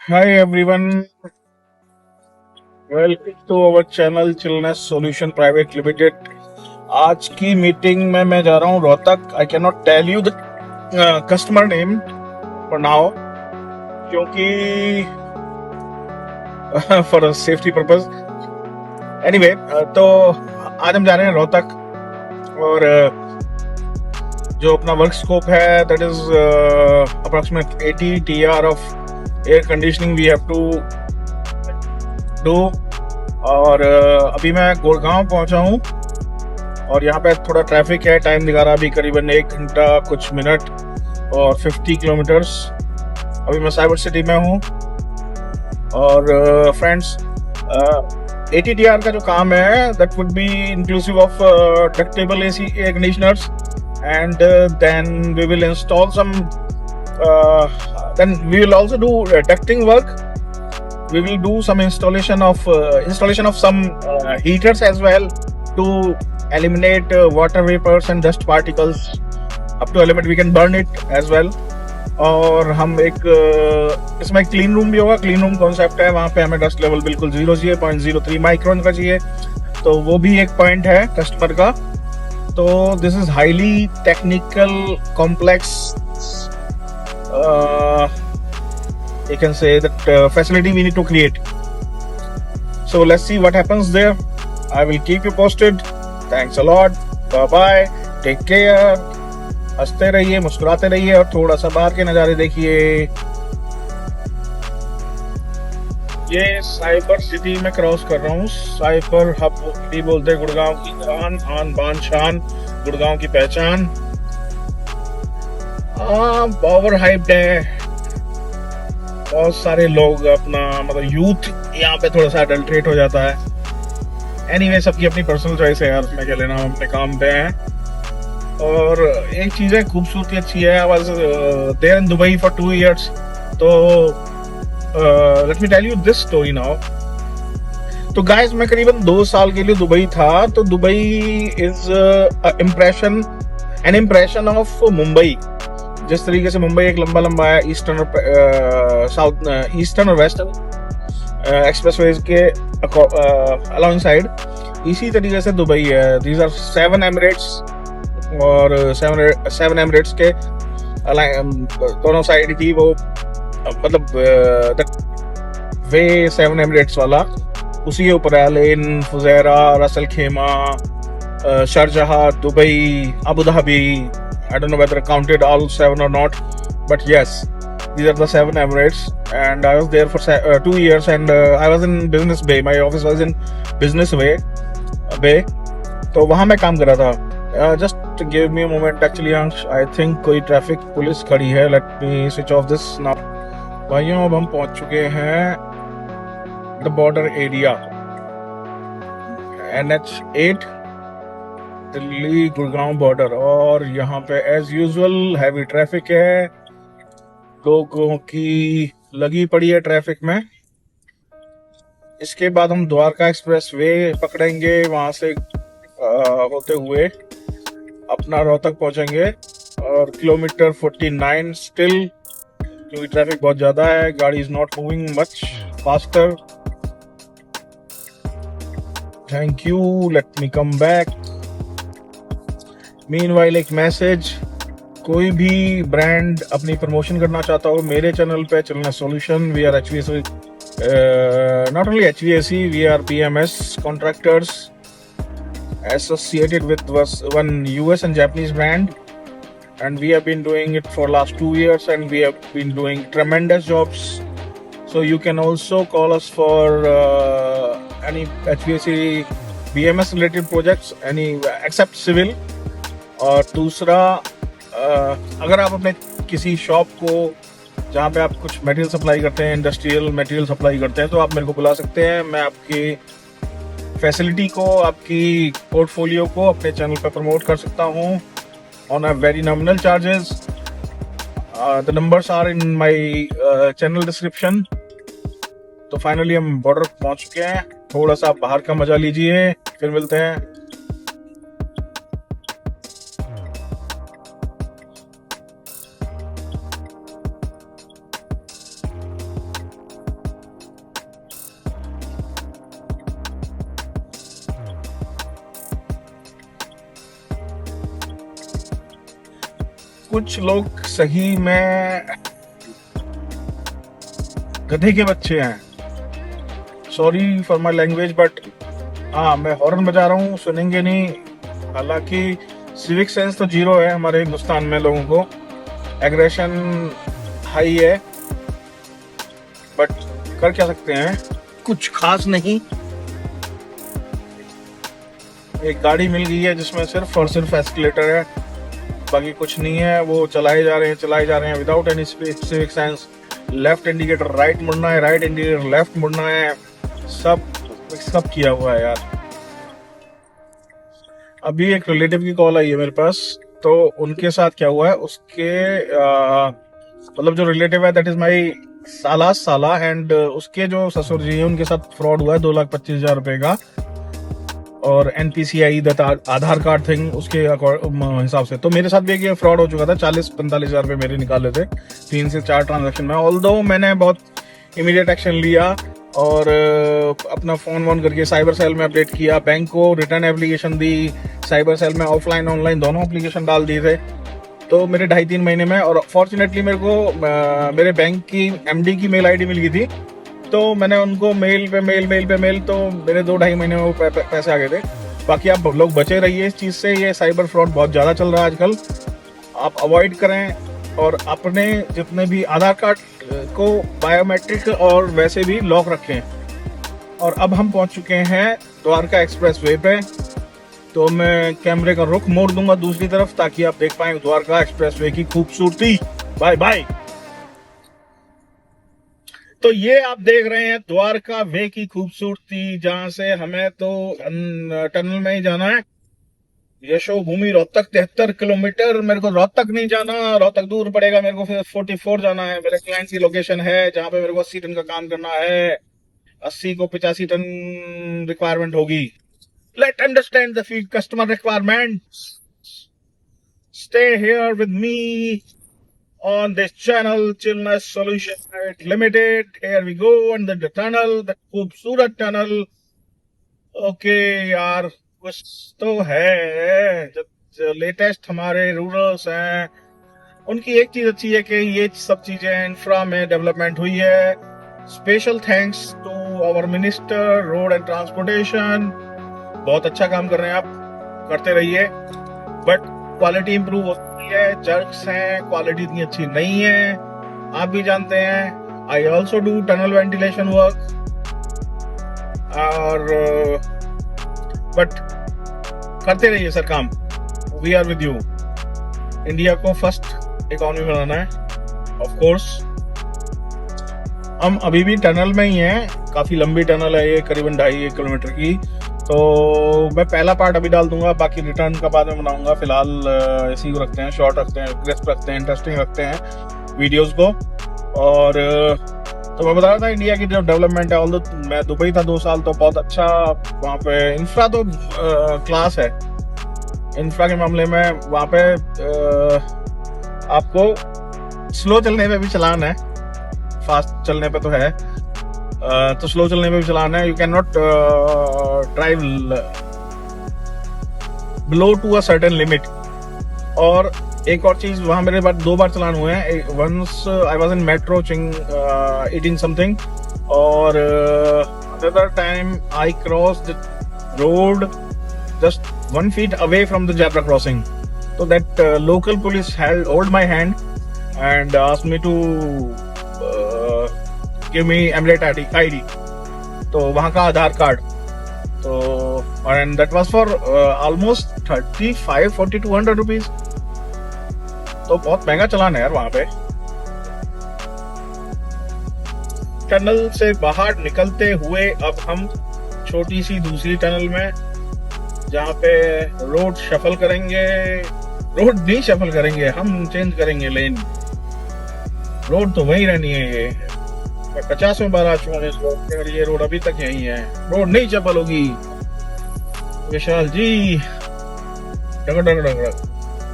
Hi everyone, welcome to our channel Chillness Solution Private Limited. आज की meeting में मैं जा रहा हूँ Rohtak. I can not tell you the customer name for now क्योंकि फॉर सेफ्टी पर्पस. एनीवे, तो आज हम जा रहे हैं रोहतक और जो अपना वर्क स्कोप है that is approximate 80 TR of air conditioning we have to do. और अभी मैं गुड़गांव पहुंचा हूं और यहाँ पे थोड़ा ट्रैफिक है. टाइम दिखा रहा अभी करीबन 1 घंटा कुछ मिनट और 50 किलोमीटर्स. अभी मैं साइबर सिटी में हूँ. और फ्रेंड्स, 80 TR का जो काम है that would be inclusive of ductable AC air conditioners and then we will install some then we will also do ducting work. We will do some installation of some heaters as well to eliminate water vapors and dust particles. Up to a limit we can burn it as well. और हम एक इसमें clean room भी होगा. Clean room concept है, वहाँ पे हमें डस्ट लेवल बिल्कुल 0 चाहिए, 0.03 माइक्रोन का चाहिए. तो वो भी एक पॉइंट है कस्टमर का. तो this is highly technical complex, you can say that facility we need to create. So let's see what happens there. I will keep you posted. Thanks a lot. Bye bye. Take care. हंसते रहिए, मुस्कुराते रहिए और थोड़ा सा बाहर के नज़ारे देखिए. ये साइबर सिटी में क्रॉस कर रहा हूँ. साइबर हब भी बोलते हैं गुड़गांव की जान, आन बान शान, गुड़गांव की पहचान. पावर हाइप्ड है. बहुत सारे लोग अपना मतलब यूथ यहाँ पे थोड़ा सा अडल्ट्रेट हो जाता है. एनीवे, सबकी अपनी पर्सनल चॉइस है यार, उसमें क्या लेना. हम अपने काम पे हैं. और एक चीज़ है, खूबसूरती अच्छी है. I was there in Dubai for 2 years. तो let me tell you this story now. तो गाइस, मैं करीबन 2 साल के लिए दुबई था. तो Dubai is an impression of Mumbai. जिस तरीके से मुंबई एक लंबा है ईस्टर्न और साउथ, ईस्टर्न और वेस्टर्न एक्सप्रेसवेज के अलोंग साइड, इसी तरीके से दुबई है. दीज आर 7 एमिरेट्स और 7 एमिरेट्स के दोनों साइड की वो मतलब वे 7 एमिरेट्स वाला उसी के ऊपर है. लेन, फुजैरा, रसल खेमा, Sharjah, Dubai, Abu Dhabi. I don't know whether I counted all 7 or not, but yes, these are the 7 Emirates, and I was there for 2 years, and I was in Business Bay. My office was in Business Bay. तो वहाँ मैं काम कर रहा था. Just give me a moment. Actually, I think कोई traffic police खड़ी है. Let me switch off this now. भाइयों, अब हम पहुँच चुके हैं the border area, NH8, Delhi Gurgaon border. और यहाँ पे एज यूजुअल हैवी ट्रैफिक है. लोगों की लगी पड़ी है ट्रैफिक में. इसके बाद हम द्वारका एक्सप्रेस वे पकड़ेंगे. वहां से होते हुए अपना रोहतक पहुंचेंगे. और किलोमीटर 49 स्टिल, क्योंकि ट्रैफिक बहुत ज्यादा है. गाड़ी is not moving much faster. Thank you. Let me come back. Meanwhile एक मैसेज, कोई भी ब्रांड अपनी प्रमोशन करना चाहता हो मेरे चैनल पे चलना solution. We are HVAC, not only HVAC, we are PMS contractors associated with one US and Japanese brand, and we have been doing it for last 2 years, and we have been doing tremendous jobs. So you can also call us for any HVAC BMS related projects, any except civil. और दूसरा, अगर आप अपने किसी shop को जहाँ पे आप कुछ मटेरियल सप्लाई करते हैं, इंडस्ट्रियल मटेरियल सप्लाई करते हैं, तो आप मेरे को बुला सकते हैं. मैं आपकी फैसिलिटी को, आपकी पोर्टफोलियो को अपने चैनल पे प्रमोट कर सकता हूँ on a very nominal charges. The numbers are in my channel description. तो फाइनली हम बॉर्डर पहुँच चुके हैं. थोड़ा सा बाहर का मजा लीजिए, फिर मिलते हैं. कुछ लोग सही में गधे के बच्चे हैं, sorry for my language, but हाँ मैं हॉर्न बजा रहा हूँ, सुनेंगे नहीं। हालांकि सिविक सेंस तो जीरो है हमारे हिंदुस्तान में, लोगों को एग्रेशन हाई है, बट कर क्या सकते हैं, कुछ खास नहीं। एक गाड़ी मिल गई है जिसमें सिर्फ और सिर्फ एस्केलेटर है, बाकी कुछ नहीं है। वो चलाए जा रहे हैं without any civic sense. Left indicator right मुड़ना है, राइट इंडिकेटर लेफ्ट मुड़ना है, सब किया हुआ है यार। अभी एक रिलेटिव की कॉल आई है मेरे पास, तो उनके साथ क्या हुआ है, उसके मतलब जो रिलेटिव है दैट इज माई साला एंड उसके जो ससुर जी हैं उनके साथ फ्रॉड हुआ है 2,25,000 रुपए का, और NPCI आधार कार्ड थिंग उसके हिसाब से। तो मेरे साथ भी एक फ्रॉड हो चुका था, 40-45,000 रुपए मेरे निकाले थे 3 से 4 ट्रांजेक्शन में। ऑल्दो मैंने बहुत इमीडिएट एक्शन लिया और अपना फोन वोन करके साइबर सेल में अपडेट किया, बैंक को रिटर्न एप्लीकेशन दी, साइबर सेल में ऑफलाइन ऑनलाइन दोनों एप्लीकेशन डाल दिए थे। तो मेरे 2.5-3 महीने में, और फॉर्चुनेटली मेरे को मेरे बैंक की MD की मेल ID मिल गई थी, तो मैंने उनको मेल पे मेल, तो मेरे 2-2.5 महीने में वो पैसे आ गए थे। बाकी आप लोग बचे रहिए इस चीज़ से, ये साइबर फ्रॉड बहुत ज़्यादा चल रहा है आजकल, आप अवॉइड करें और अपने जितने भी आधार कार्ड को बायोमेट्रिक और वैसे भी लॉक रखें। और अब हम पहुंच चुके हैं द्वारका एक्सप्रेस वे पे, तो मैं कैमरे का रुख मोड़ दूंगा दूसरी तरफ ताकि आप देख पाएं द्वारका एक्सप्रेस वे की खूबसूरती। Bye bye. तो ये आप देख रहे हैं द्वारका वे की खूबसूरती, जहां से हमें तो टनल में ही जाना है। यशो भूमि रोहतक 73 किलोमीटर, मेरे को रोहतक नहीं जाना, रोहतक दूर पड़ेगा, मेरे को फिर 44 जाना है। मेरे क्लाइंट की लोकेशन है जहां पे मेरे को 80 टन का काम करना है, 80 को 85 टन रिक्वायरमेंट होगी। Let understand the field customer requirement, stay here with me on this channel, Chillness Solution Private Limited. Here we go, and the tunnel, the खूबसूरत tunnel. Okay यार, कुछ तो है। जो लेटेस्ट हमारे रूरल्स हैं उनकी एक चीज अच्छी है कि ये सब चीजें इंफ्रा में डेवलपमेंट हुई है। Special thanks to our minister road and transportation, बहुत अच्छा काम कर रहे हैं आप, करते रहिए, बट क्वालिटी इंप्रूव होती है। जर्क्स हैं, क्वालिटी इतनी अच्छी नहीं है, आप भी जानते हैं। I also do tunnel ventilation work, और बट करते रहिए सर काम, we are with you. India को फर्स्ट इकोनॉमी बनाना है ऑफ कोर्स। हम अभी भी टनल में ही हैं, काफी लंबी टनल है ये, करीबन 2.5 किलोमीटर की। तो मैं पहला पार्ट अभी डाल दूंगा, बाकी रिटर्न का बाद में बनाऊंगा। फिलहाल इसी को रखते हैं, शॉर्ट रखते हैं, क्रिस्प रखते हैं, इंटरेस्टिंग रखते हैं वीडियोस को। और तो मैं बता रहा था इंडिया की जो डेवलपमेंट है, ऑल्दो मैं दुबई था 2 साल, तो बहुत अच्छा वहाँ पे इंफ्रा तो क्लास है। इंफ्रा के मामले में वहाँ पे आपको स्लो चलने पे भी चलान है, फास्ट चलने पे तो है, तो स्लो चलने पे भी चलाना है। You can not drive below to a certain limit. और एक और चीज, वहां मेरे बाद 2 बार चलान हुए हैं। Once I was in metro eating something, और another time I crossed road just 1 feet away from the zebra crossing. So that local police hold my hand and asked me to give me Emirate ID. तो वहाँ का आधार card, तो and that was for almost 35-4200 rupees. तो बहुत महंगा चलान है यार वहाँ पे। टनल से बाहर निकलते हुए अब हम छोटी सी दूसरी टनल में, जहाँ पे रोड शफल करेंगे, रोड नहीं शफल करेंगे, हम चेंज करेंगे लेन। रोड तो वही रहनी है ये। मैं 50वें बार आ चुका हूँ इस रोड पे और ये रोड अभी तक यही है, रोड नहीं शफल होगी। विशाल जी डग डग डग,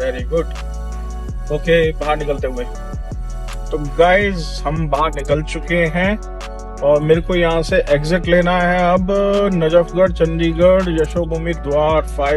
वेरी गुड। ओके, बाहर निकलते हुए, तो गाइज हम बाहर निकल चुके हैं और मेरे को यहाँ से एग्जिट लेना है अब नजफगढ़, चंडीगढ़, यशोभूमि द्वार 5।